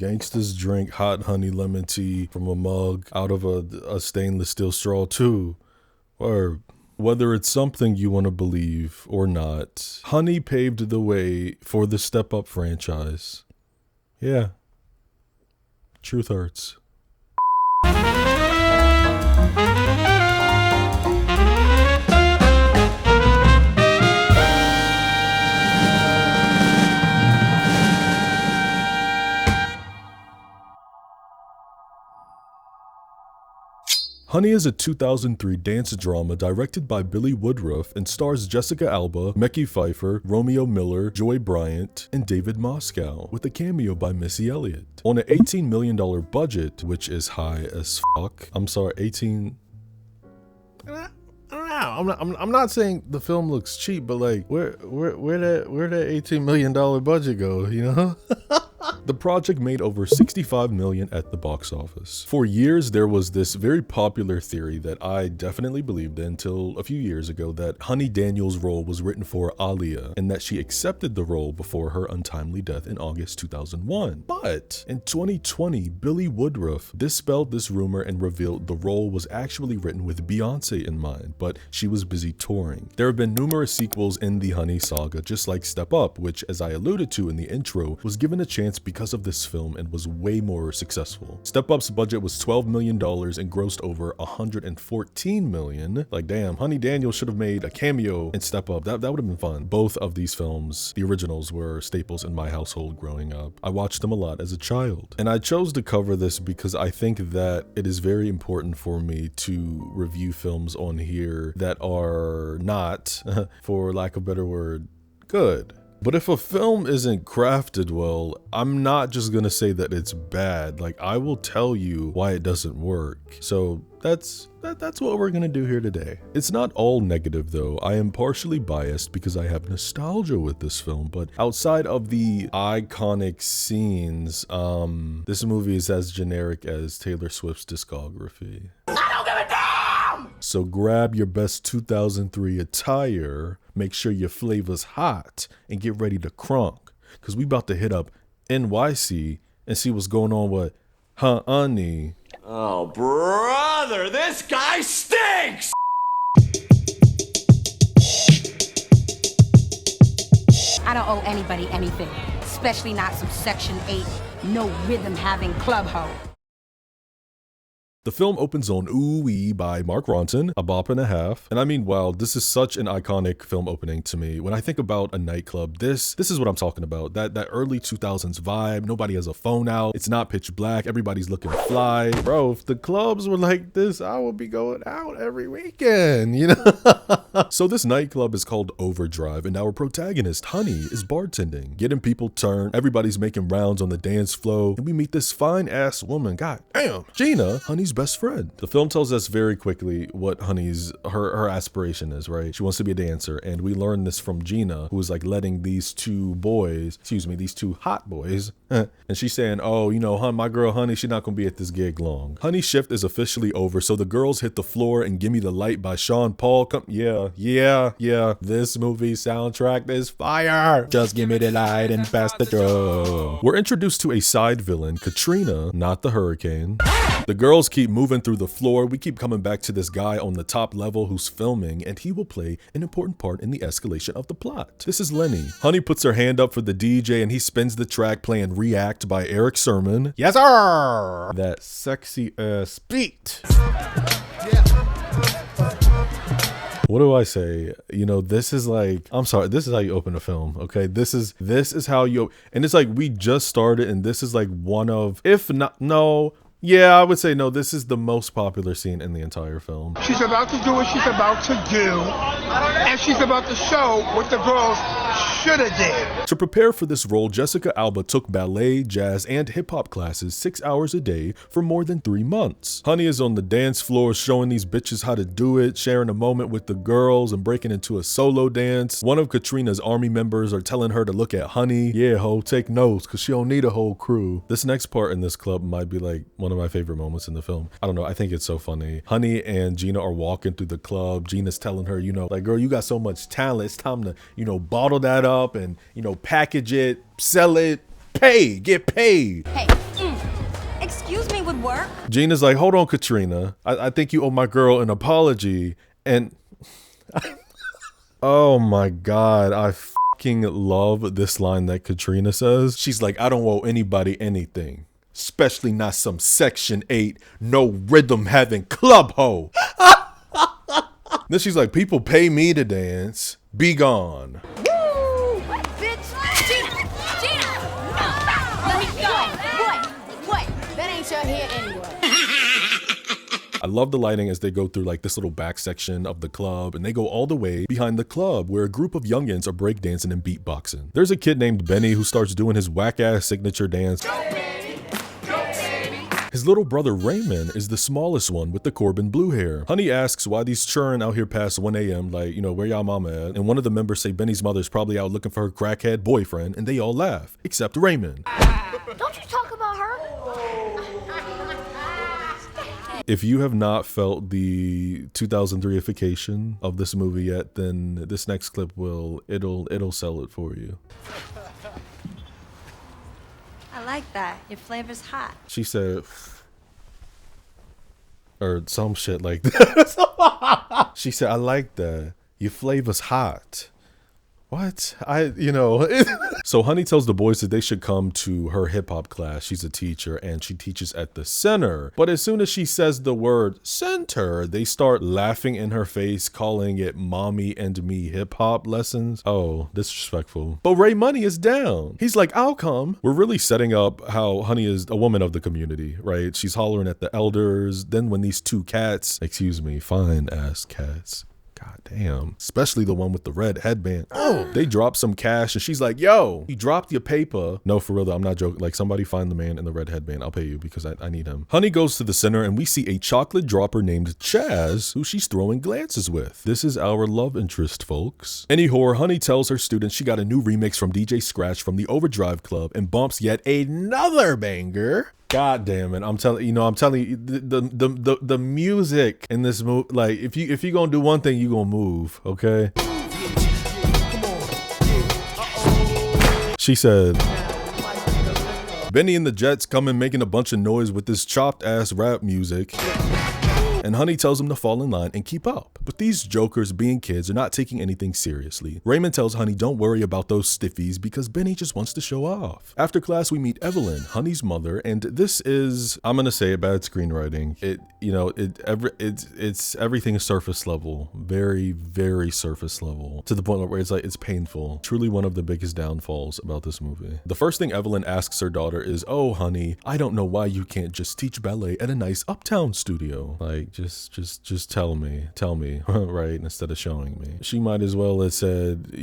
Gangsters drink hot honey lemon tea from a mug out of a stainless steel straw too. Or whether it's something you want to believe or not, Honey paved the way for the Step Up franchise. Yeah. Truth hurts. Honey is a 2003 dance drama directed by Billy Woodruff and stars Jessica Alba, Mekhi Phifer, Romeo Miller, Joy Bryant, and David Moscow, with a cameo by Missy Elliott. On an $18 million budget, which is high as fuck. I'm sorry, 18... I don't know. I'm not saying the film looks cheap, but like, where that $18 million budget go, you know? The project made over $65 million at the box office. For years, there was this very popular theory that I definitely believed in until a few years ago, that Honey Daniel's role was written for Aaliyah and that she accepted the role before her untimely death in August 2001. But in 2020, Billy Woodruff dispelled this rumor and revealed the role was actually written with Beyonce in mind, but she was busy touring. There have been numerous sequels in the Honey saga, just like Step Up, which, as I alluded to in the intro, was given a chance because of this film and was way more successful. Step Up's budget was $12 million and grossed over $114 million. Like, damn, Honey Daniel should have made a cameo in Step Up. That would have been fun. Both of these films, the originals, were staples in my household growing up. I watched them a lot as a child. And I chose to cover this because I think that it is very important for me to review films on here that are not, for lack of a better word, good. But if a film isn't crafted well, I'm not just gonna say that it's bad. Like, I will tell you why it doesn't work. So that's what we're gonna do here today. It's not all negative though. I am partially biased because I have nostalgia with this film, but outside of the iconic scenes, this movie is as generic as Taylor Swift's discography. I don't give a damn! So grab your best 2003 attire, make sure your flavor's hot, and get ready to crunk, cause we about to hit up NYC and see what's going on with Honey. Oh, brother, this guy stinks! I don't owe anybody anything, especially not some Section 8, no rhythm having club hoe. The film opens on Ooh-Wee by Mark Ronson, a bop and a half. And I mean, wow, this is such an iconic film opening to me. When I think about a nightclub, this is what I'm talking about. That early 2000s vibe. Nobody has a phone out. It's not pitch black. Everybody's looking fly. Bro, if the clubs were like this, I would be going out every weekend, you know? So this nightclub is called Overdrive, and our protagonist, Honey, is bartending, getting people turned. Everybody's making rounds on the dance floor, and we meet this fine-ass woman. God damn, Gina, Honey's best friend. The film tells us very quickly what Honey's her aspiration is, right? She wants to be a dancer, and we learn this from Gina, who is like letting these two hot boys, and she's saying, oh, you know, my girl Honey, she's not gonna be at this gig long. Honey's shift is officially over, so the girls hit the floor and Give Me the Light by Sean Paul. Yeah. This movie soundtrack is fire. Just give me the light and pass the drum. We're introduced to a side villain, Katrina, not the hurricane. The girls keep moving through the floor. We keep coming back to this guy on the top level who's filming, and he will play an important part in the escalation of the plot. This is Lenny. Honey puts her hand up for the DJ, and he spins the track playing React by Eric Sermon. Yes, sir! That sexy ass beat. What do I say? You know, this is like, I'm sorry, this is how you open a film, okay? This is how you, and it's like, we just started, and this is like one of, if not, no, yeah, I would say no, this is the most popular scene in the entire film. She's about to do what she's about to do, and she's about to show what the girls should have did. To prepare for this role, Jessica Alba took ballet, jazz, and hip-hop classes 6 hours a day for more than 3 months. Honey is on the dance floor showing these bitches how to do it, sharing a moment with the girls, and breaking into a solo dance. One of Katrina's army members are telling her to look at Honey. Yeah, ho, take notes, cause she don't need a whole crew. This next part in this club might be like one of my favorite moments in the film. I don't know, I think it's so funny. Honey and Gina are walking through the club. Gina's telling her, you know, like, girl, you got so much talent. It's time to, you know, bottle that up and, you know, package it, sell it, get paid. Hey, can work. Gina's like, hold on, Katrina. I think you owe my girl an apology. And oh my God, I fucking love this line that Katrina says. She's like, I don't owe anybody anything, especially not some Section 8, no rhythm having club hoe. Then she's like, people pay me to dance. Be gone. Woo! What, bitch? Gina! Gina! No! Let me go! What? That ain't your hair anyway. I love the lighting as they go through like this little back section of the club, and they go all the way behind the club where a group of youngins are breakdancing and beatboxing. There's a kid named Benny who starts doing his whack-ass signature dance. His little brother Raymond is the smallest one with the Corbin blue hair. Honey asks why these children out here past 1 a.m. like, you know, where y'all mama at? And one of the members say Benny's mother's probably out looking for her crackhead boyfriend, and they all laugh, except Raymond. Don't you talk about her? If you have not felt the 2003ification of this movie yet, then this next clip it'll sell it for you. I like that. Your flavor's hot. She said, or some shit like that. She said, I like that. Your flavor's hot. What? So Honey tells the boys that they should come to her hip hop class. She's a teacher and she teaches at the center. But as soon as she says the word center, they start laughing in her face, calling it mommy and me hip hop lessons. Oh, disrespectful. But Ray Money is down. He's like, I'll come. We're really setting up how Honey is a woman of the community, right? She's hollering at the elders. Then when these two cats, fine ass cats, God damn. Especially the one with the red headband. Oh, they drop some cash and she's like, yo, you dropped your paper. No, for real though, I'm not joking. Like, somebody find the man in the red headband. I'll pay you because I need him. Honey goes to the center and we see a chocolate dropper named Chaz who she's throwing glances with. This is our love interest, folks. Anyhow, Honey tells her students she got a new remix from DJ Scratch from the Overdrive Club and bumps yet another banger. God damn it. I'm telling you, the music in this movie, like if you're gonna do one thing, you're gonna move, okay? She said, Benny and the Jets come in making a bunch of noise with this chopped ass rap music. And Honey tells him to fall in line and keep up. But these jokers, being kids, are not taking anything seriously. Raymond tells Honey don't worry about those stiffies because Benny just wants to show off. After class, we meet Evelyn, Honey's mother, and this is, I'm gonna say it, bad screenwriting. It's everything is surface level, very, very surface level, to the point where it's painful. Truly one of the biggest downfalls about this movie. The first thing Evelyn asks her daughter is, oh, Honey, I don't know why you can't just teach ballet at a nice uptown studio. Like, just tell me, right, instead of showing me. She might as well have said,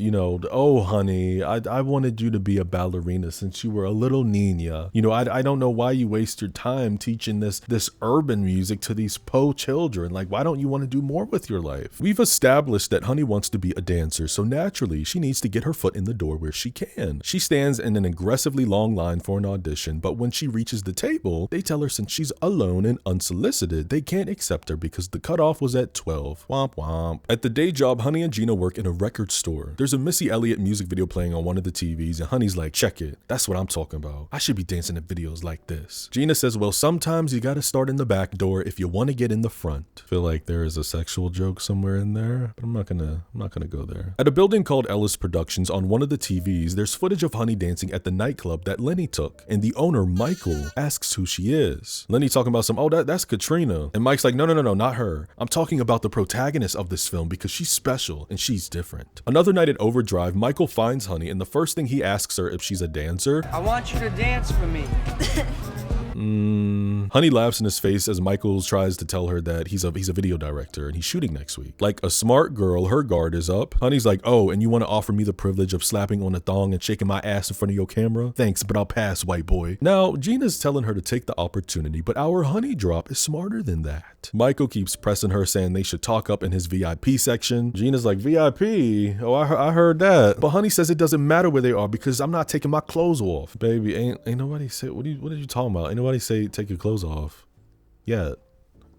oh, Honey, I wanted you to be a ballerina since you were a little Nina. I don't know why you waste your time teaching this urban music to these po children. Like, why don't you want to do more with your life? We've established that Honey wants to be a dancer, so naturally she needs to get her foot in the door where she can. She stands in an aggressively long line for an audition, but when she reaches the table, they tell her since she's alone and unsolicited, they can't accept her because the cutoff was at 12. Womp womp. At the day job, Honey and Gina work in a record store. There's a Missy Elliott music video playing on one of the TVs, and Honey's like, check it. That's what I'm talking about. I should be dancing in videos like this. Gina says, well, sometimes you gotta start in the back door if you want to get in the front. I feel like there is a sexual joke somewhere in there, but I'm not gonna go there. At a building called Ellis Productions, on one of the TVs, there's footage of Honey dancing at the nightclub that Lenny took, and the owner, Michael, asks who she is. Lenny talking about that's Katrina. And Mike's like, no, not her. I'm talking about the protagonist of this film because she's special and she's different. Another night at Overdrive, Michael finds Honey and the first thing he asks her if she's a dancer. I want you to dance for me. Honey laughs in his face as Michael tries to tell her that he's a video director and he's shooting next week. Like a smart girl, her guard is up. Honey's like, oh, and you want to offer me the privilege of slapping on a thong and shaking my ass in front of your camera? Thanks, but I'll pass, white boy. Now, Gina's telling her to take the opportunity, but our Honey drop is smarter than that. Michael keeps pressing her, saying they should talk up in his VIP section. Gina's like, VIP? Oh, I heard that. But Honey says it doesn't matter where they are because I'm not taking my clothes off. Baby, ain't nobody say, what are you talking about? Ain't nobody say take your clothes off yet.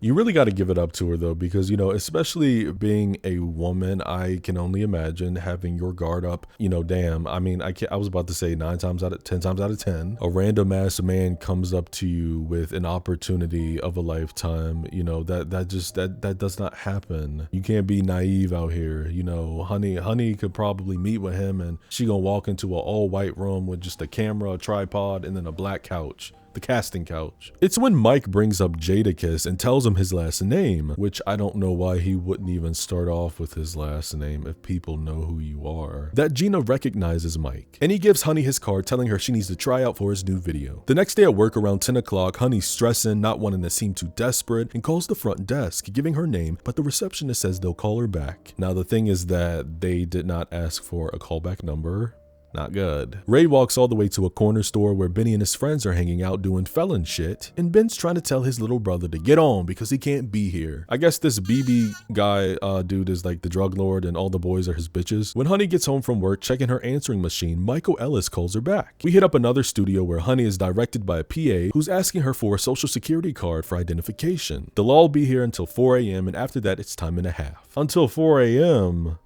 You really got to give it up to her though, because, you know, especially being a woman, I can only imagine having your guard up. You know, damn, I mean, I was about to say 10 times out of 10, a random ass man comes up to you with an opportunity of a lifetime. You know, that does not happen. You can't be naive out here. You know, honey could probably meet with him and she gonna walk into an all white room with just a camera, a tripod, and then a black couch. The casting couch. It's when Mike brings up Jadakiss and tells him his last name, which I don't know why he wouldn't even start off with his last name if people know who you are, that Gina recognizes Mike. And he gives Honey his card telling her she needs to try out for his new video. The next day at work around 10 o'clock, Honey's stressing, not wanting to seem too desperate, and calls the front desk, giving her name, but the receptionist says they'll call her back. Now the thing is that they did not ask for a callback number. Not good. Ray walks all the way to a corner store where Benny and his friends are hanging out doing felon shit, and Ben's trying to tell his little brother to get on because he can't be here. I guess this BB guy dude is like the drug lord and all the boys are his bitches. When Honey gets home from work checking her answering machine, Michael Ellis calls her back. We hit up another studio where Honey is directed by a PA who's asking her for a social security card for identification. They'll all be here until 4 a.m. and after that it's time and a half. Until 4 a.m.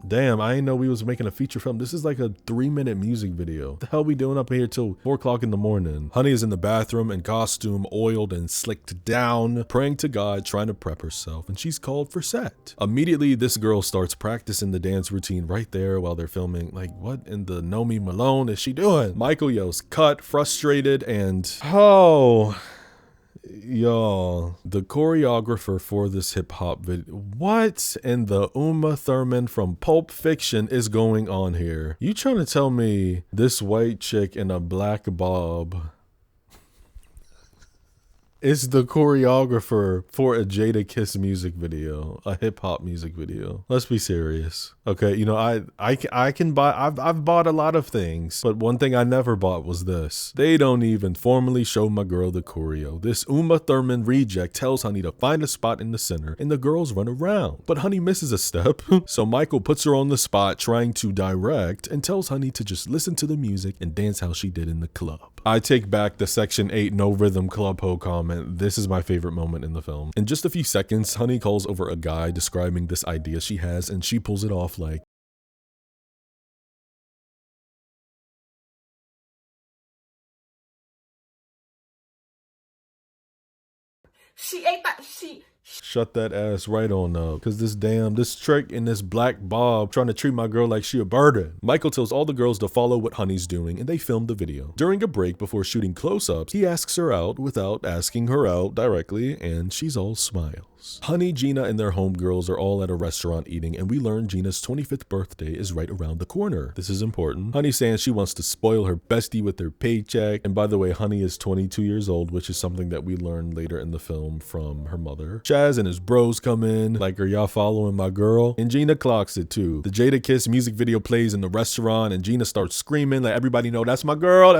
Damn, I didn't know we was making a feature film. This is like a 3-minute music video. What the hell we doing up here till 4 o'clock in the morning? Honey is in the bathroom in costume, oiled and slicked down, praying to God, trying to prep herself, and she's called for set. Immediately, this girl starts practicing the dance routine right there while they're filming. Like, what in the Nomi Malone is she doing? Michael yells, cut, frustrated, and y'all, the choreographer for this hip-hop video, what in the Uma Thurman from Pulp Fiction is going on here? You trying to tell me this white chick in a black bob is the choreographer for a Jadakiss music video, a hip-hop music video? Let's be serious. Okay, you know, I can buy, I've bought a lot of things, but one thing I never bought was this. They don't even formally show my girl the choreo. This Uma Thurman reject tells Honey to find a spot in the center, and the girls run around. But Honey misses a step, so Michael puts her on the spot trying to direct and tells Honey to just listen to the music and dance how she did in the club. I take back the Section 8 no rhythm club ho comment. This is my favorite moment in the film. In just a few seconds, Honey calls over a guy describing this idea she has, and she pulls it off like, shut that ass right on up, cause this trick in this black bob trying to treat my girl like she a burden. Michael tells all the girls to follow what Honey's doing and they film the video. During a break before shooting close-ups, he asks her out without asking her out directly, and she's all smiles. Honey, Gina, and their homegirls are all at a restaurant eating, and we learn Gina's 25th birthday is right around the corner. This is important. Honey saying she wants to spoil her bestie with her paycheck, and by the way, Honey is 22 years old, which is something that we learn later in the film from her mother. Chaz and his bros come in, like, are y'all following my girl? And Gina clocks it too. The Jadakiss music video plays in the restaurant, and Gina starts screaming, let everybody know, that's my girl,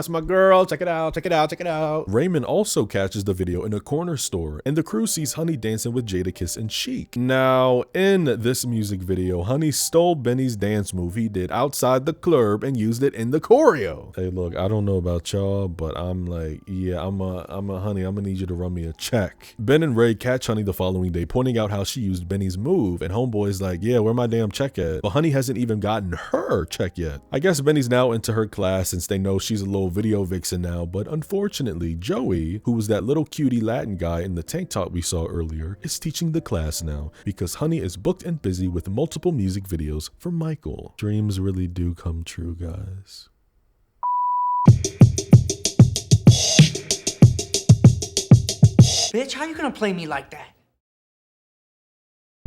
check it out, check it out, check it out. Raymond also catches the video in a corner store, and the crew sees Honey dancing with Jadakiss and Chic. Now, in this music video, Honey stole Benny's dance move he did outside the club and used it in the choreo. Hey, look, I don't know about y'all, but I'm like, yeah, I'm a Honey, I'm gonna need you to run me a check. Ben and Ray catch Honey the following day, pointing out how she used Benny's move, and Homeboy's like, yeah, where my damn check at? But Honey hasn't even gotten her check yet. I guess Benny's now into her class since they know she's a little video vixen now, but unfortunately, Joey, who was that little cutie Latin guy in the tank top we saw earlier, is teaching the class now because Honey is booked and busy with multiple music videos for Michael. Dreams really do come true, guys. Bitch, how you gonna play me like that?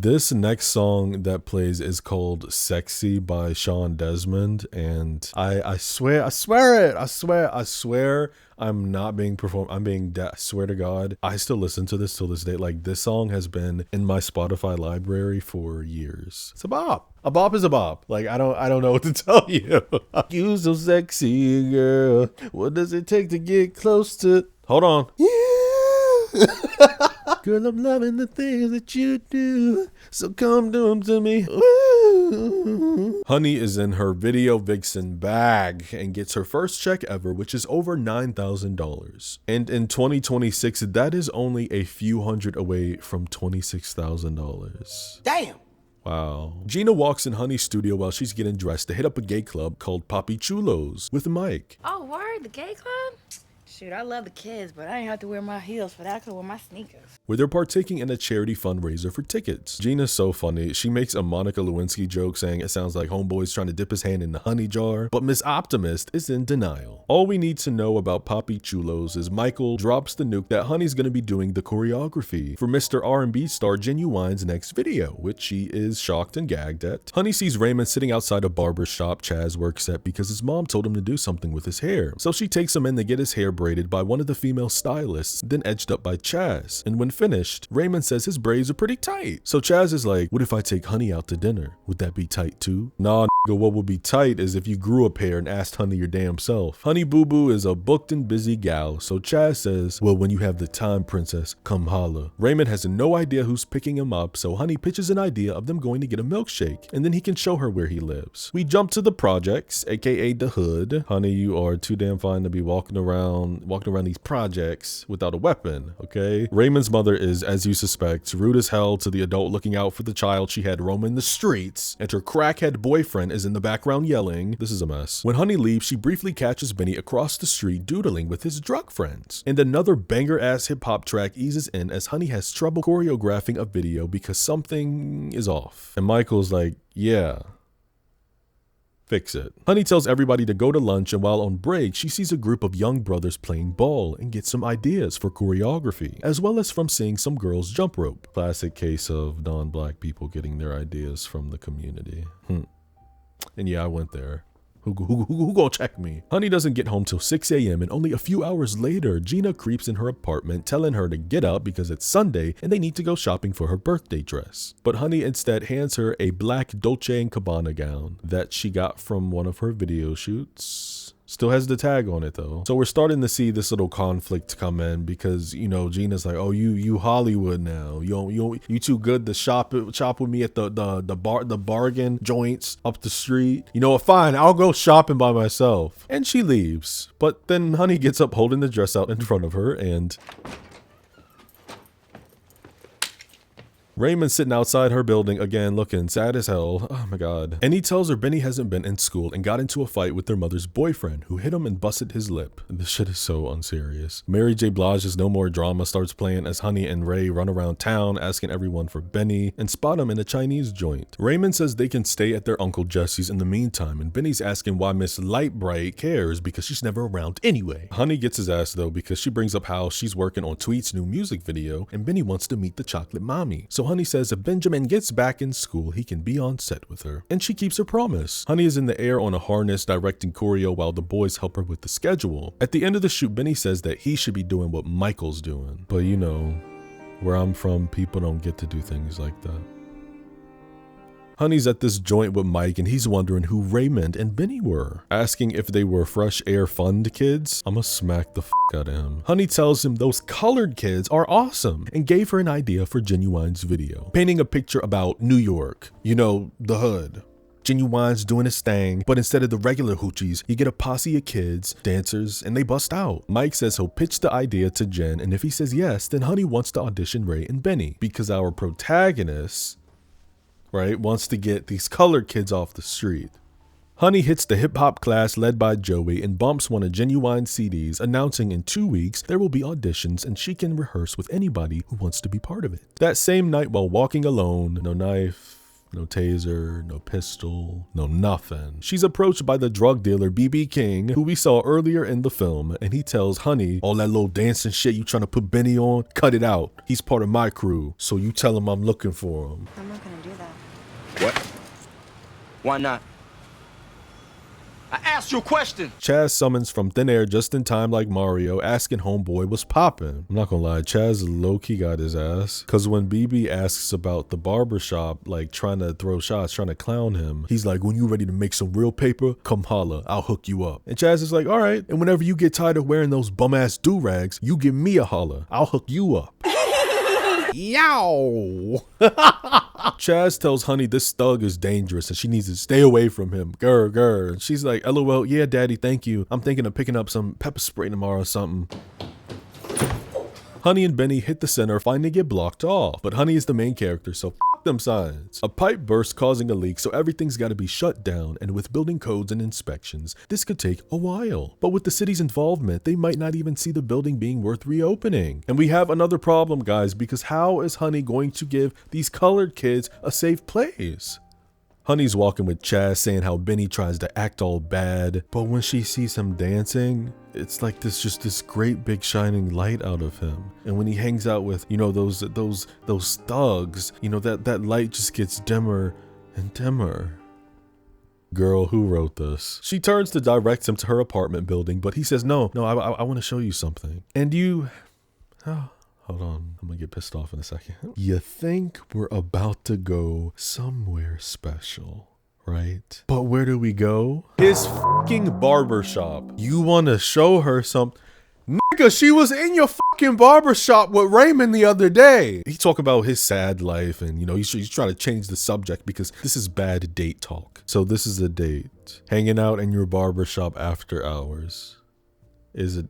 This next song that plays is called Sexy by Sean Desmond, and I swear I'm not being performed. I swear to God, I still listen to this till this day. Like, this song has been in my Spotify library for years. It's a bop. A bop is a bop. Like, I don't know what to tell you. You so sexy, girl. What does it take to get close to? Hold on. Yeah. Girl, I'm loving the things that you do. So come do them to me. Woo. Honey is in her video vixen bag and gets her first check ever, which is over $9,000. And in 2026, that is only a few hundred away from $26,000. Damn. Wow. Gina walks in Honey's studio while she's getting dressed to hit up a gay club called Papi Chulos with Mike. Oh, word? The gay club? Shoot, I love the kids, but I ain't have to wear my heels for that. I could wear my sneakers. Where they're partaking in a charity fundraiser for tickets. Gina's so funny. She makes a Monica Lewinsky joke saying it sounds like homeboy's trying to dip his hand in the honey jar, but Miss Optimist is in denial. All we need to know about Papi Chulos is Michael drops the nuke that Honey's gonna be doing the choreography for Mr. R&B star Genuine's next video, which she is shocked and gagged at. Honey sees Raymond sitting outside a barber shop Chaz works at because his mom told him to do something with his hair. So she takes him in to get his hair braided by one of the female stylists, then edged up by Chaz. And when finished, Raymond says his braids are pretty tight. So Chaz is like, what if I take Honey out to dinner? Would that be tight too? Nah, nigga, what would be tight is if you grew a pair and asked Honey your damn self. Honey Boo Boo is a booked and busy gal, so Chaz says, well, when you have the time, princess, come holla. Raymond has no idea who's picking him up, so Honey pitches an idea of them going to get a milkshake, and then he can show her where he lives. We jump to the projects, aka the hood. Honey, you are too damn fine to be walking around these projects without a weapon, okay? Raymond's mother is, as you suspect, rude as hell to the adult looking out for the child she had roaming the streets, and her crackhead boyfriend is in the background yelling. This is a mess. When Honey leaves, she briefly catches Benny across the street doodling with his drug friends. And another banger-ass hip-hop track eases in as Honey has trouble choreographing a video because something is off. And Michael's like, yeah, fix it. Honey tells everybody to go to lunch, and while on break, she sees a group of young brothers playing ball and gets some ideas for choreography, as well as from seeing some girls jump rope. Classic case of non-black people getting their ideas from the community. And yeah, I went there. Who gonna check me? Honey doesn't get home till 6 a.m. and only a few hours later, Gina creeps in her apartment telling her to get up because it's Sunday and they need to go shopping for her birthday dress. But Honey instead hands her a black Dolce & Gabbana gown that she got from one of her video shoots. Still has the tag on it though. So we're starting to see this little conflict come in because, you know, Gina's like, oh, you Hollywood now. You too good to shop with me at the bargain joints up the street. You know what, fine, I'll go shopping by myself. And she leaves. But then Honey gets up holding the dress out in front of her, and Raymond's sitting outside her building again looking sad as hell. Oh my god. And he tells her Benny hasn't been in school and got into a fight with their mother's boyfriend who hit him and busted his lip. This shit is so unserious. Mary J. Blige's No More Drama starts playing as Honey and Ray run around town asking everyone for Benny and spot him in a Chinese joint. Raymond says they can stay at their Uncle Jesse's in the meantime, and Benny's asking why Miss Lightbright cares because she's never around anyway. Honey gets his ass though because she brings up how she's working on Tweet's new music video and Benny wants to meet the chocolate mommy. So Honey says if Benjamin gets back in school, he can be on set with her. And she keeps her promise. Honey is in the air on a harness directing choreo while the boys help her with the schedule. At the end of the shoot, Benny says that he should be doing what Michael's doing. But you know, where I'm from, people don't get to do things like that. Honey's at this joint with Mike and he's wondering who Raymond and Benny were, asking if they were Fresh Air Fund kids. I'ma smack the out of him. Honey tells him those colored kids are awesome and gave her an idea for Genuine's video, painting a picture about New York, you know, the hood. Genuine's doing his thing, but instead of the regular hoochies, you get a posse of kids, dancers, and they bust out. Mike says he'll pitch the idea to Jen, and if he says yes, then Honey wants to audition Ray and Benny, because our protagonist, right, wants to get these colored kids off the street. Honey hits the hip-hop class led by Joey and bumps one of Genuine's CDs, announcing in 2 weeks there will be auditions and she can rehearse with anybody who wants to be part of it. That same night while walking alone, no knife, no taser, no pistol, no nothing, she's approached by the drug dealer BB King, who we saw earlier in the film, and he tells Honey, all that little dancing shit you trying to put Benny on, cut it out. He's part of my crew, so you tell him I'm looking for him. I'm not gonna do that. What? Why not? I asked you a question. Chaz summons from thin air just in time like Mario, asking homeboy what's poppin'. I'm not gonna lie, Chaz low-key got his ass. Cause when BB asks about the barbershop, like trying to throw shots, trying to clown him, he's like, when you ready to make some real paper, come holla, I'll hook you up. And Chaz is like, all right. And whenever you get tired of wearing those bum-ass do-rags, you give me a holla, I'll hook you up. Yow! Chaz tells Honey this thug is dangerous and she needs to stay away from him. Grr. And she's like, LOL, yeah, daddy, thank you. I'm thinking of picking up some pepper spray tomorrow or something. Honey and Benny hit the center, finding it blocked off. But Honey is the main character, so f them signs. A pipe burst causing a leak, so everything's gotta be shut down, and with building codes and inspections, this could take a while. But with the city's involvement, they might not even see the building being worth reopening. And we have another problem, guys, because how is Honey going to give these colored kids a safe place? Honey's walking with Chaz saying how Benny tries to act all bad, but when she sees him dancing, it's like this great big shining light out of him. And when he hangs out with, you know, those thugs, you know, that light just gets dimmer and dimmer. Girl, who wrote this? She turns to direct him to her apartment building, but he says, no, I want to show you something. And you, hold on, I'm gonna get pissed off in a second. You think we're about to go somewhere special, right? But where do we go? His fucking barbershop. You wanna show her something? Nigga, she was in your fucking barbershop with Raymond the other day. He talk about his sad life and, you know, he's trying to change the subject because this is bad date talk. So this is a date. Hanging out in your barbershop after hours. Is it?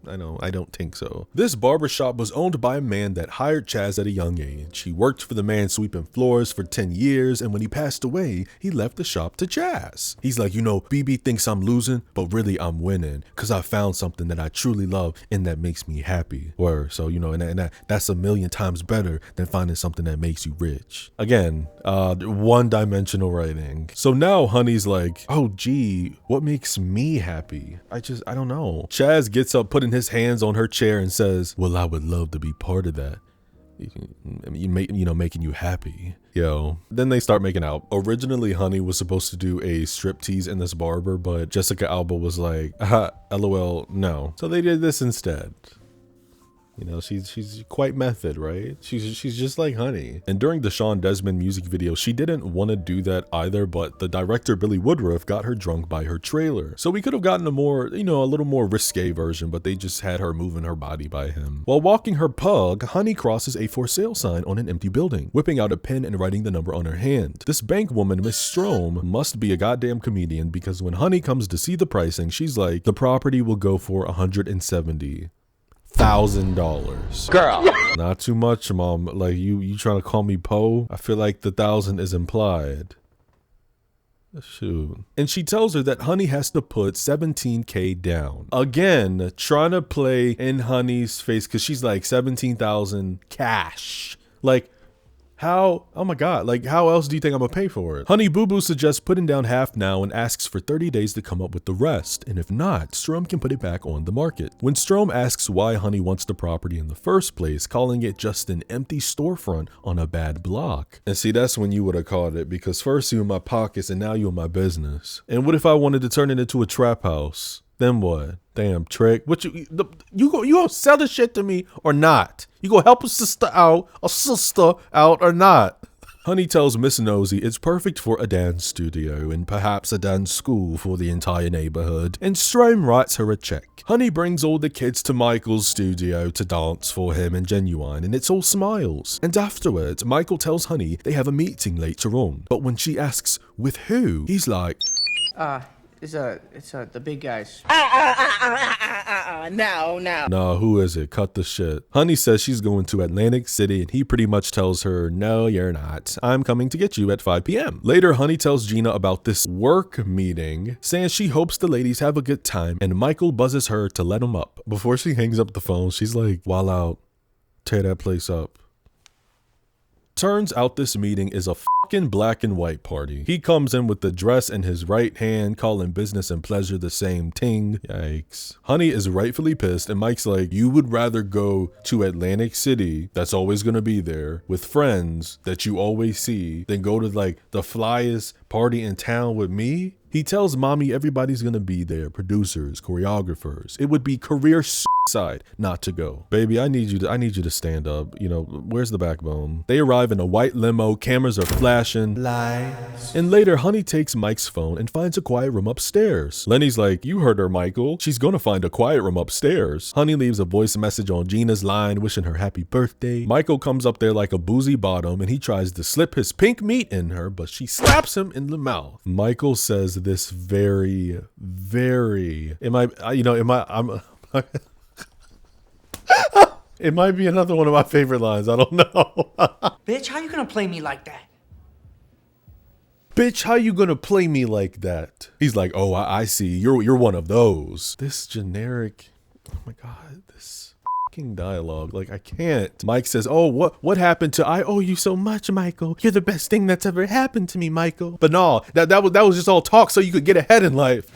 I don't think so. This barbershop was owned by a man that hired Chaz at a young age. He worked for the man sweeping floors for 10 years, and when he passed away, he left the shop to Chaz. He's like, you know, BB thinks I'm losing, but really I'm winning, because I found something that I truly love and that makes me happy. Or so, you know, and that's a million times better than finding something that makes you rich. Again, one-dimensional writing. So now Honey's like, oh gee, what makes me happy? I don't know. Chaz gets up, putting his hands on her chair and says, well, I would love to be part of that. Making you happy. Yo. Then they start making out. Originally, Honey was supposed to do a striptease in this barber, but Jessica Alba was like, LOL, no. So they did this instead. You know, she's quite method, right? She's just like Honey. And during the Sean Desmond music video, she didn't want to do that either, but the director Billy Woodruff got her drunk by her trailer. So we could have gotten a little more risque version, but they just had her moving her body by him. While walking her pug, Honey crosses a for sale sign on an empty building, whipping out a pen and writing the number on her hand. This bank woman, Miss Strom, must be a goddamn comedian because when Honey comes to see the pricing, she's like, the property will go for $170,000. Girl. Not too much, Mom. Like you trying to call me Poe? I feel like the 1,000 is implied. Shoot. And she tells her that Honey has to put $17K down. Again, trying to play in Honey's face because she's like 17,000 cash. Like, how, oh my God, like how else do you think I'm gonna pay for it? Honey Boo Boo suggests putting down half now and asks for 30 days to come up with the rest. And if not, Strom can put it back on the market. When Strom asks why Honey wants the property in the first place, calling it just an empty storefront on a bad block. And see, that's when you would have called it, because first you in my pockets and now you in my business. And what if I wanted to turn it into a trap house? Then what? Damn trick. What you gonna sell the shit to me or not? You gonna help a sister out or not? Honey tells Miss Nosy it's perfect for a dance studio and perhaps a dance school for the entire neighborhood, and Strom writes her a check. Honey brings all the kids to Michael's studio to dance for him and Genuine, and it's all smiles. And afterwards, Michael tells Honey they have a meeting later on, but when she asks with who, he's like, It's the big guys. No. Nah, who is it? Cut the shit. Honey says she's going to Atlantic City and he pretty much tells her, no, you're not. I'm coming to get you at 5 p.m. Later, Honey tells Gina about this work meeting, saying she hopes the ladies have a good time, and Michael buzzes her to let him up. Before she hangs up the phone, she's like, while out, tear that place up. Turns out this meeting is a fucking black and white party. He comes in with the dress in his right hand, calling business and pleasure the same thing. Yikes. Honey is rightfully pissed, and Mike's like, you would rather go to Atlantic City, that's always gonna be there, with friends that you always see, than go to like the flyest party in town with me? He tells mommy everybody's gonna be there, producers, choreographers. It would be career suicide not to go. Baby, I need you to stand up. You know, where's the backbone? They arrive in a white limo, cameras are flashing. Lights. And later, Honey takes Mike's phone and finds a quiet room upstairs. Lenny's like, you heard her, Michael. She's gonna find a quiet room upstairs. Honey leaves a voice message on Gina's line, wishing her happy birthday. Michael comes up there like a boozy bottom and he tries to slip his pink meat in her, but she slaps him in the mouth. Michael says this very, it might be another one of my favorite lines. I don't know. Bitch, how you gonna play me like that? Bitch, how you gonna play me like that? He's like, oh, I see. You're one of those. This generic, oh my God, this fucking dialogue. Like, I can't. Mike says, oh, what happened to, I owe you so much, Michael. You're the best thing that's ever happened to me, Michael. But no, that was just all talk so you could get ahead in life.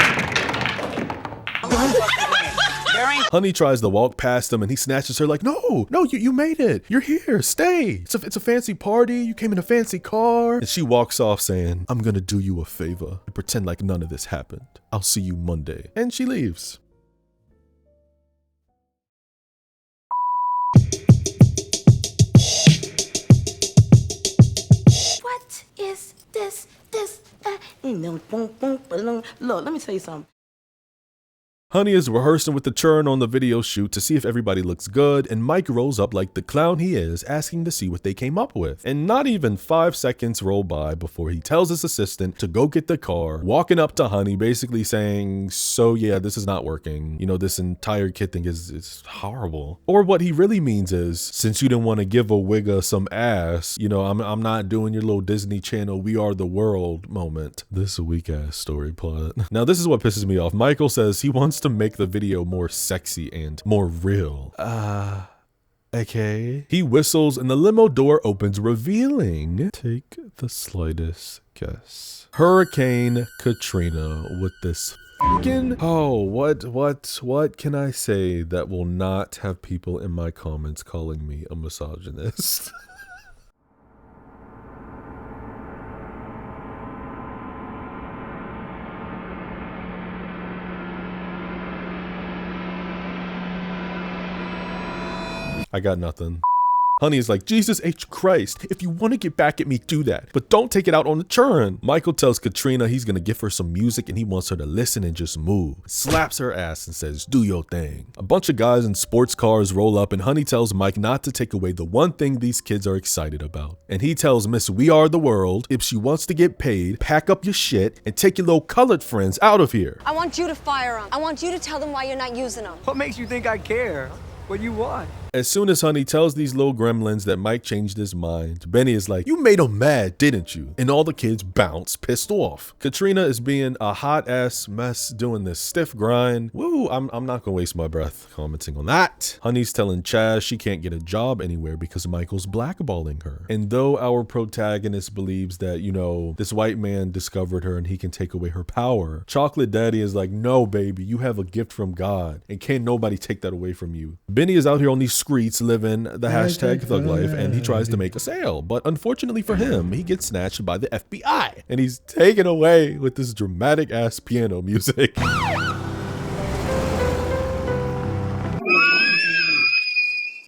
Honey tries to walk past him and he snatches her like, no, you made it. You're here, stay. It's a fancy party. You came in a fancy car. And she walks off saying, I'm gonna do you a favor and pretend like none of this happened. I'll see you Monday. And she leaves. What is this? Look, let me tell you something. Honey is rehearsing with the churn on the video shoot to see if everybody looks good, and Mike rolls up like the clown he is, asking to see what they came up with. And not even 5 seconds roll by before he tells his assistant to go get the car, walking up to Honey, basically saying, so yeah, this is not working. You know, this entire kid thing is horrible. Or what he really means is, since you didn't want to give a wigga some ass, you know, I'm not doing your little Disney Channel We Are the World moment. This is a weak ass story plot. Now this is what pisses me off. Michael says he wants to make the video more sexy and more real. Okay. He whistles and the limo door opens, revealing, take the slightest guess, Hurricane Katrina with this fucking, oh, what can I say that will not have people in my comments calling me a misogynist? I got nothing. Honey is like, Jesus H. Christ, if you want to get back at me, do that. But don't take it out on the churn. Michael tells Katrina he's going to give her some music and he wants her to listen and just move. Slaps her ass and says, do your thing. A bunch of guys in sports cars roll up and Honey tells Mike not to take away the one thing these kids are excited about. And he tells Miss We Are the World, if she wants to get paid, pack up your shit and take your little colored friends out of here. I want you to fire them. I want you to tell them why you're not using them. What makes you think I care? What do you want? As soon as Honey tells these little gremlins that Mike changed his mind, Benny is like, you made him mad, didn't you? And all the kids bounce, pissed off. Katrina is being a hot ass mess, doing this stiff grind. Woo, I'm not gonna waste my breath commenting on that. Honey's telling Chaz she can't get a job anywhere because Michael's blackballing her. And though our protagonist believes that, you know, this white man discovered her and he can take away her power, Chocolate Daddy is like, no, baby, you have a gift from God and can't nobody take that away from you. Benny is out here on these streets living the hashtag thug life and he tries to make a sale, but unfortunately for him, he gets snatched by the FBI and he's taken away with this dramatic ass piano music.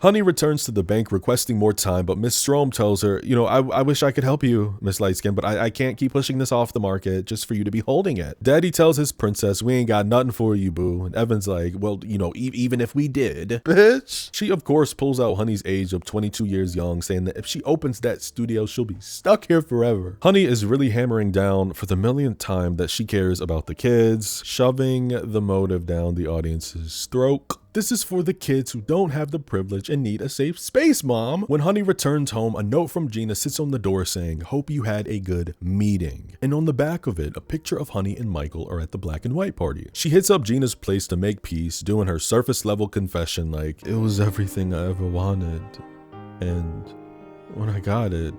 Honey returns to the bank requesting more time, but Miss Strom tells her, you know, I wish I could help you, Miss Lightskin, but I can't keep pushing this off the market just for you to be holding it. Daddy tells his princess, we ain't got nothing for you, boo. And Evan's like, well, you know, even if we did, bitch. She, of course, pulls out Honey's age of 22 years young, saying that if she opens that studio, she'll be stuck here forever. Honey is really hammering down for the millionth time that she cares about the kids, shoving the motive down the audience's throat. This is for the kids who don't have the privilege and need a safe space, Mom. When Honey returns home, a note from Gina sits on the door saying, hope you had a good meeting. And on the back of it, a picture of Honey and Michael are at the black and white party. She hits up Gina's place to make peace, doing her surface level confession like, it was everything I ever wanted. And when I got it,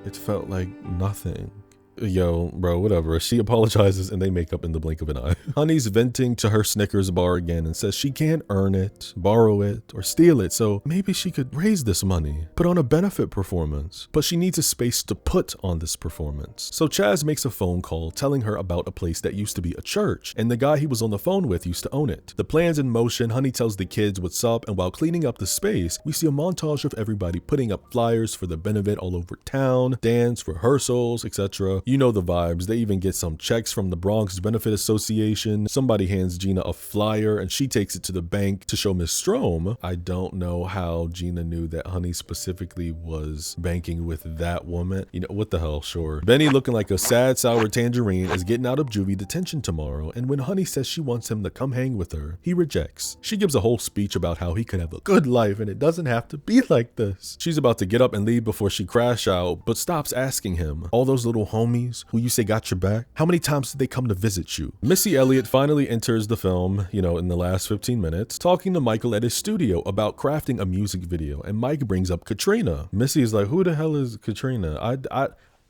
it felt like nothing. Yo, bro, whatever. She apologizes and they make up in the blink of an eye. Honey's venting to her Snickers bar again and says she can't earn it, borrow it, or steal it, so maybe she could raise this money, put on a benefit performance. But she needs a space to put on this performance. So Chaz makes a phone call telling her about a place that used to be a church, and the guy he was on the phone with used to own it. The plan's in motion. Honey tells the kids what's up, and while cleaning up the space, we see a montage of everybody putting up flyers for the benefit all over town, dance, rehearsals, etc. You know the vibes. They even get some checks from the Bronx Benefit Association. Somebody hands Gina a flyer and she takes it to the bank to show Miss Strom. I don't know how Gina knew that Honey specifically was banking with that woman. You know, what the hell, sure. Benny, looking like a sad, sour tangerine, is getting out of juvie detention tomorrow, and when Honey says she wants him to come hang with her, he rejects. She gives a whole speech about how he could have a good life and it doesn't have to be like this. She's about to get up and leave before she crash out, but stops asking him, all those little homies who you say got your back, how many times did they come to visit you? Missy Elliott finally enters the film, you know, in the last 15 minutes, talking to Michael at his studio about crafting a music video, and Mike brings up Katrina. Missy is like, who the hell is Katrina?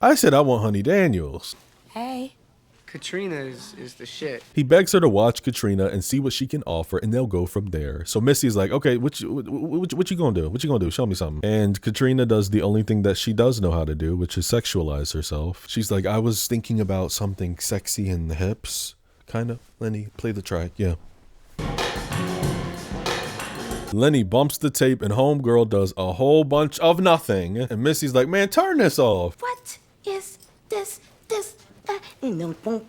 I said I want Honey Daniels. Hey. Katrina is the shit. He begs her to watch Katrina and see what she can offer, and they'll go from there. So Missy's like, okay, what you gonna do? What you gonna do? Show me something. And Katrina does the only thing that she does know how to do, which is sexualize herself. She's like, I was thinking about something sexy in the hips. Kind of. Lenny, play the track. Yeah. Lenny bumps the tape and homegirl does a whole bunch of nothing. And Missy's like, man, turn this off. What is this? Look,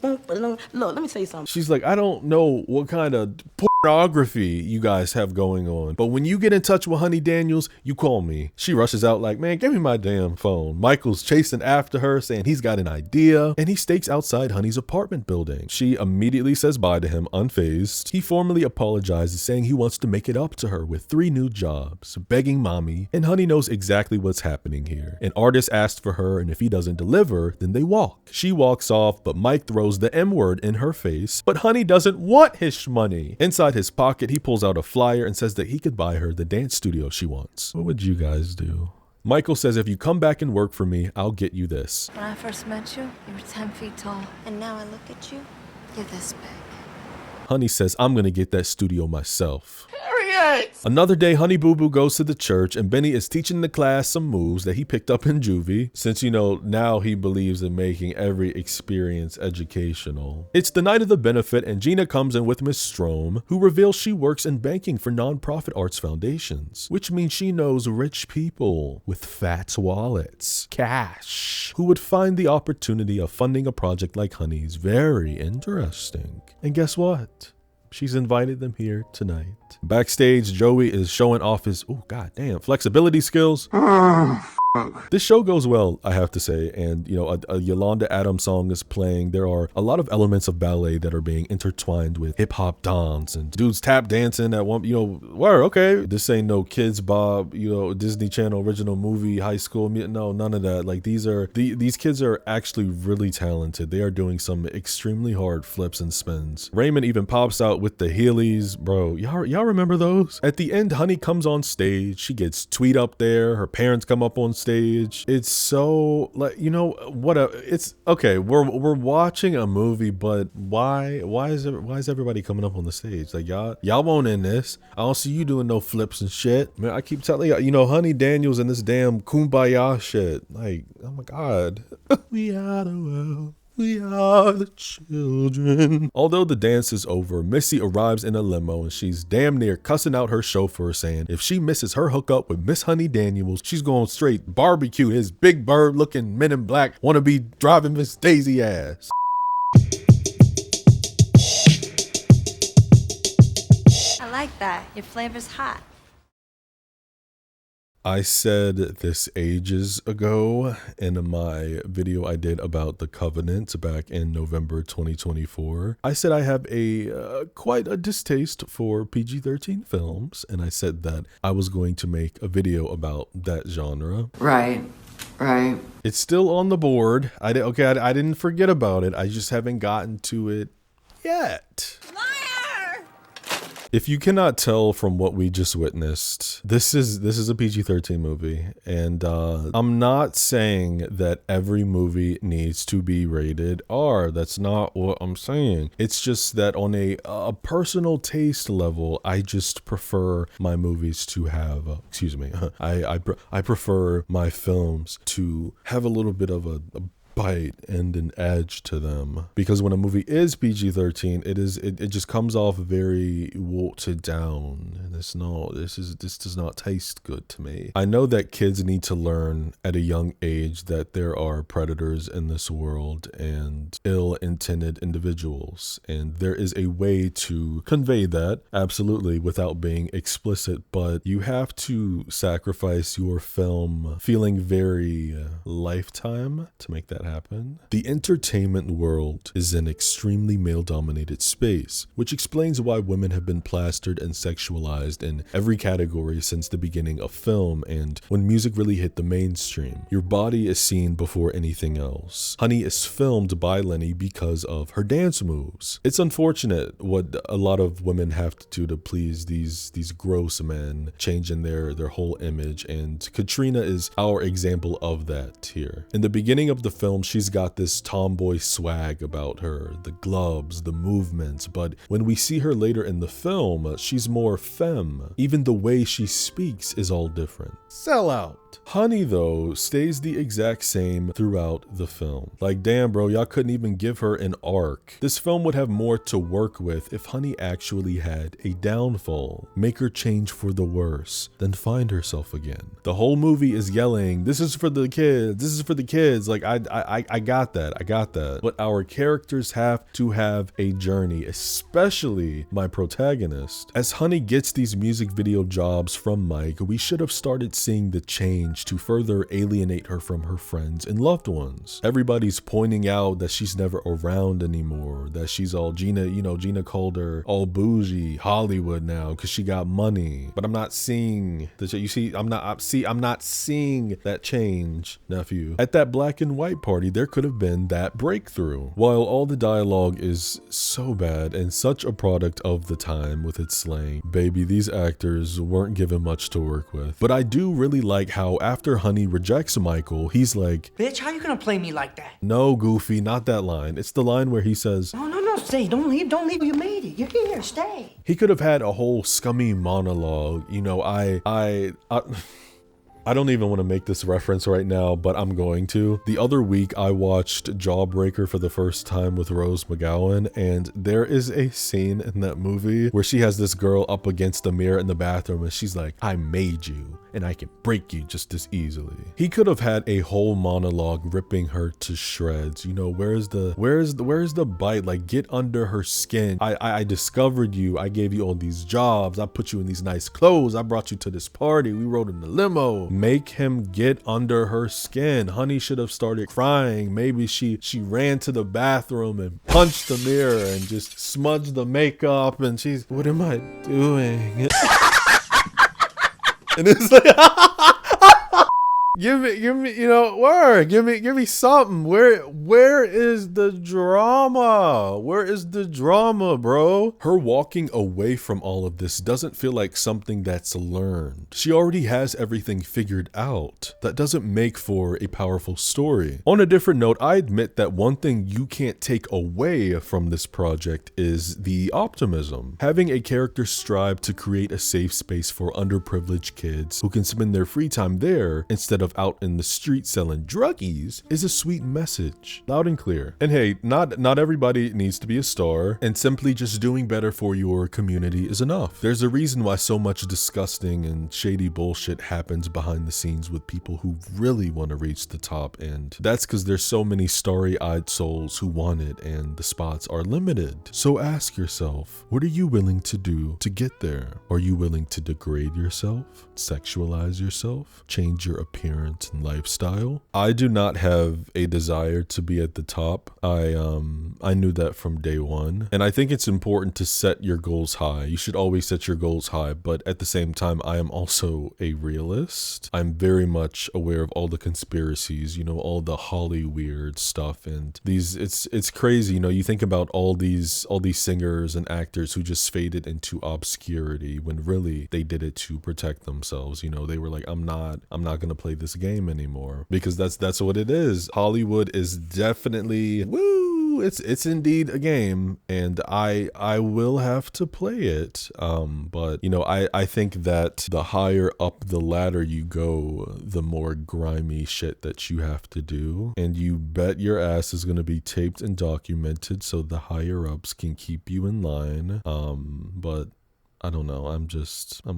let me tell you something. She's like, I don't know what kind of pornography you guys have going on, but when you get in touch with Honey Daniels, you call me. She rushes out like, man, give me my damn phone. Michael's chasing after her, saying he's got an idea, and he stakes outside Honey's apartment building. She immediately says bye to him, unfazed. He formally apologizes, saying he wants to make it up to her with 3 new jobs, begging mommy, and Honey knows exactly what's happening here. An artist asked for her, and if he doesn't deliver, then they walk. She walks off, but Mike throws the M word in her face, but Honey doesn't want his money. Inside his pocket, he pulls out a flyer and says that he could buy her the dance studio she wants. What would you guys do? Michael says, if you come back and work for me, I'll get you this. When I first met you, you were 10 feet tall. And now I look at you, you're this big. Honey says, I'm gonna get that studio myself. Another day, Honey Boo Boo goes to the church and Benny is teaching the class some moves that he picked up in juvie, since, you know, now he believes in making every experience educational. It's the night of the benefit and Gina comes in with Miss Strom, who reveals she works in banking for nonprofit arts foundations, which means she knows rich people with fat wallets, cash, who would find the opportunity of funding a project like Honey's very interesting. And guess what? She's invited them here tonight. Backstage, Joey is showing off his, oh goddamn, flexibility skills. This show goes well, I have to say, and you know, a Yolanda Adams song is playing. There are a lot of elements of ballet that are being intertwined with hip-hop dance and dudes tap dancing at one, you know, where, okay, this ain't no Kids Bob, you know, Disney Channel original movie, high school, no, none of that. Like, these kids are actually really talented. They are doing some extremely hard flips and spins. Raymond even pops out with the Heelys, bro. Y'all remember those? At the end, Honey comes on stage. She gets Tweet up there. Her parents come up on stage. It's so, like, you know what, it's okay, we're watching a movie, but why is everybody coming up on the stage? Like, y'all won't in this. I don't see you doing no flips and shit, man. I keep telling you, you know, Honey Daniels and this damn kumbaya shit, like, oh my god. We are the world. We are the children. Although the dance is over, Missy arrives in a limo and she's damn near cussing out her chauffeur, saying if she misses her hookup with Miss Honey Daniels, she's going straight barbecue his big bird looking Men in Black wanna be driving Miss Daisy ass. I like that. Your flavor's hot. I said this ages ago in my video I did about The Covenant back in November 2024. I said I have quite a distaste for PG-13 films, and I said that I was going to make a video about that genre. Right. It's still on the board. I didn't forget about it. I just haven't gotten to it yet. If you cannot tell from what we just witnessed, this is a PG-13 movie, and I'm not saying that every movie needs to be rated R. That's not what I'm saying. It's just that on a personal taste level, I just prefer my movies to have, I prefer my films to have a little bit of a bite and an edge to them, because when a movie is PG-13, it just comes off very watered down, and this does not taste good to me. I know that kids need to learn at a young age that there are predators in this world and ill-intended individuals, and there is a way to convey that, absolutely, without being explicit, but you have to sacrifice your film feeling very Lifetime to make that happen. The entertainment world is an extremely male-dominated space, which explains why women have been plastered and sexualized in every category since the beginning of film, and when music really hit the mainstream, your body is seen before anything else. Honey is filmed by Lenny because of her dance moves. It's unfortunate what a lot of women have to do to please these gross men, changing their whole image, and Katrina is our example of that here. In the beginning of the film, she's got this tomboy swag about her, the gloves, the movements, but when we see her later in the film, she's more femme. Even the way she speaks is all different. Sell out. Honey, though, stays the exact same throughout the film. Like, damn, bro, y'all couldn't even give her an arc. This film would have more to work with if Honey actually had a downfall. Make her change for the worse, then find herself again. The whole movie is yelling, this is for the kids, this is for the kids. Like, I got that. But our characters have to have a journey, especially my protagonist. As Honey gets these music video jobs from Mike, we should have started seeing the change to further alienate her from her friends and loved ones. Everybody's pointing out that she's never around anymore, that she's all Gina called her all bougie Hollywood now because she got money. But I'm not seeing I'm not seeing that change, nephew. At that black and white party, there could have been that breakthrough. While all the dialogue is so bad and such a product of the time with its slang, baby, these actors weren't given much to work with. But I do really like how after Honey rejects Michael, he's like, Bitch, how you gonna play me like that? no, Goofy, not that line. It's the line where he says, No, stay, don't leave, you made it, you're here, stay. he could have had a whole scummy monologue. You know, I don't even want to make this reference right now, but I'm going to. The other week, I watched Jawbreaker for the first time with Rose McGowan, and there is a scene in that movie where she has this girl up against the mirror in the bathroom, and she's like, I made you, and I can break you just as easily. He could have had a whole monologue ripping her to shreds. You know, where's the bite? Like, get under her skin. I discovered you. I gave you all these jobs. I put you in these nice clothes. I brought you to this party. We rode in the limo. Make him get under her skin. Honey should have started crying. Maybe she ran to the bathroom and punched the mirror and just smudged the makeup, and she's, what am I doing? And it's like, give me, you know, word, give me something. Where is the drama? Where is the drama, bro? Her walking away from all of this doesn't feel like something that's learned. She already has everything figured out. That doesn't make for a powerful story. On a different note, I admit that one thing you can't take away from this project is the optimism. Having a character strive to create a safe space for underprivileged kids who can spend their free time there instead of out in the street selling druggies is a sweet message, loud and clear. And hey, not everybody needs to be a star, and simply just doing better for your community is enough. There's a reason why so much disgusting and shady bullshit happens behind the scenes with people who really want to reach the top, and that's because there's so many starry-eyed souls who want it, and the spots are limited. So ask yourself, what are you willing to do to get there? Are you willing to degrade yourself, sexualize yourself, change your appearance, appearance and lifestyle. I do not have a desire to be at the top. I knew that from day one. And I think it's important to set your goals high. You should always set your goals high, but at the same time, I am also a realist. I'm very much aware of all the conspiracies, you know, all the Holly weird stuff, and it's crazy, you know. You think about all these singers and actors who just faded into obscurity when really they did it to protect themselves. You know, they were like, I'm not gonna play this game anymore, because that's what it is. Hollywood is definitely it's indeed a game, and I will have to play it. But you know, I think that the higher up the ladder you go, the more grimy shit that you have to do, and you bet your ass is going to be taped and documented so the higher ups can keep you in line. But I don't know. I'm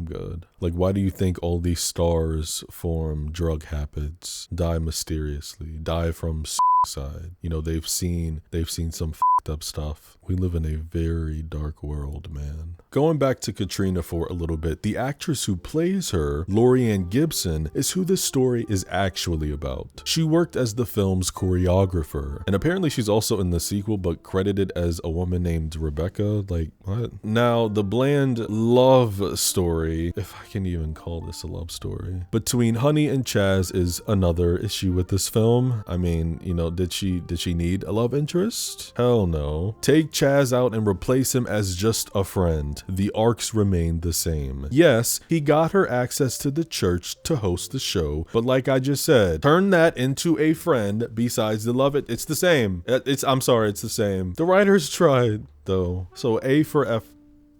good. Like, why do you think all these stars form drug habits, die mysteriously, die from suicide? You know, they've seen some fucked up stuff. We live in a very dark world, man. Going back to Katrina for a little bit, the actress who plays her, Lorianne Gibson, is who this story is actually about. She worked as the film's choreographer, and apparently she's also in the sequel, but credited as a woman named Rebecca. Like, what? Now, the bland love story, if I can even call this a love story, between Honey and Chaz is another issue with this film. I mean, you know, did she need a love interest? Hell no. Take Chaz out and replace him as just a friend. The arcs remain the same. Yes, he got her access to the church to host the show, but like I just said, turn that into a friend besides the love. It's the same. I'm sorry, it's the same. The writers tried though. So A for F.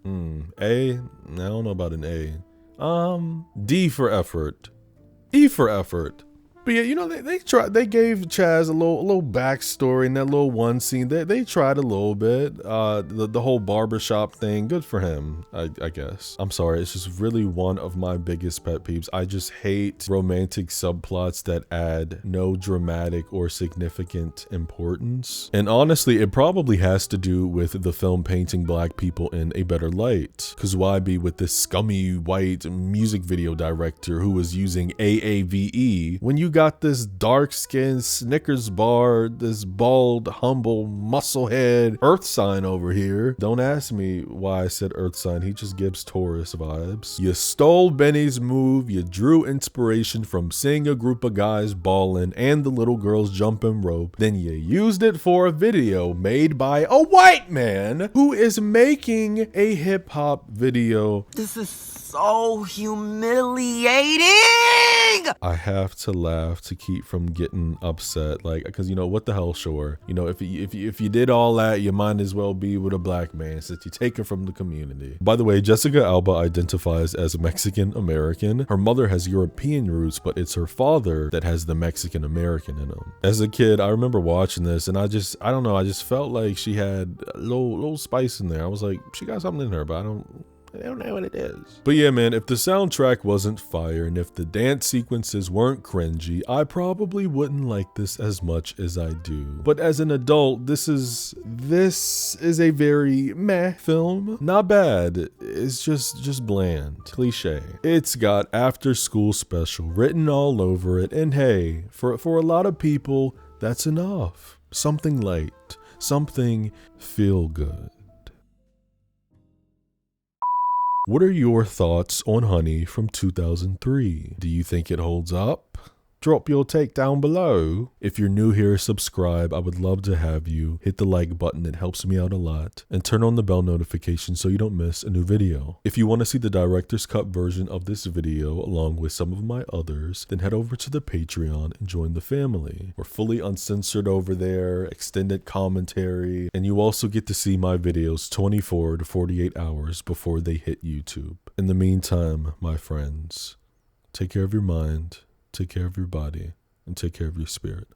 A? I don't know about an A. D for effort. E for effort. But yeah, you know, they gave Chaz a little backstory in that little one scene. They tried a little bit. The whole barbershop thing, good for him, I guess. I'm sorry, it's just really one of my biggest pet peeves. I just hate romantic subplots that add no dramatic or significant importance. And honestly, it probably has to do with the film painting black people in a better light. Cause why be with this scummy white music video director who was using AAVE when you got this dark-skinned Snickers bar, this bald, humble, musclehead earth sign over here? Don't ask me why I said earth sign. He just gives Taurus vibes. You stole Benny's move. You drew inspiration from seeing a group of guys balling and the little girls jumping rope. Then you used it for a video made by a white man who is making a hip-hop video. This is so humiliating. I have to laugh to keep from getting upset, like, because you know what the hell, sure, you know, if you did all that, you might as well be with a black man since you take it from the community. By the way, Jessica Alba identifies as Mexican American. Her mother has European roots, but it's her father that has the Mexican American in him. As a kid, I remember watching this, and I don't know, I just felt like she had a little spice in there. I was like, she got something in her, but I don't know what it is. But yeah, man, if the soundtrack wasn't fire and if the dance sequences weren't cringy, I probably wouldn't like this as much as I do. But as an adult, this is a very meh film. Not bad. It's just bland. Cliche. It's got after school special written all over it, and hey, for a lot of people, that's enough. Something light. Something feel good. What are your thoughts on Honey from 2003? Do you think it holds up? Drop your take down below. If you're new here, subscribe. I would love to have you. Hit the like button, it helps me out a lot. And turn on the bell notification so you don't miss a new video. If you want to see the director's cut version of this video along with some of my others, then head over to the Patreon and join the family. We're fully uncensored over there, extended commentary, and you also get to see my videos 24 to 48 hours before they hit YouTube. In the meantime, my friends, take care of your mind, take care of your body, and take care of your spirit.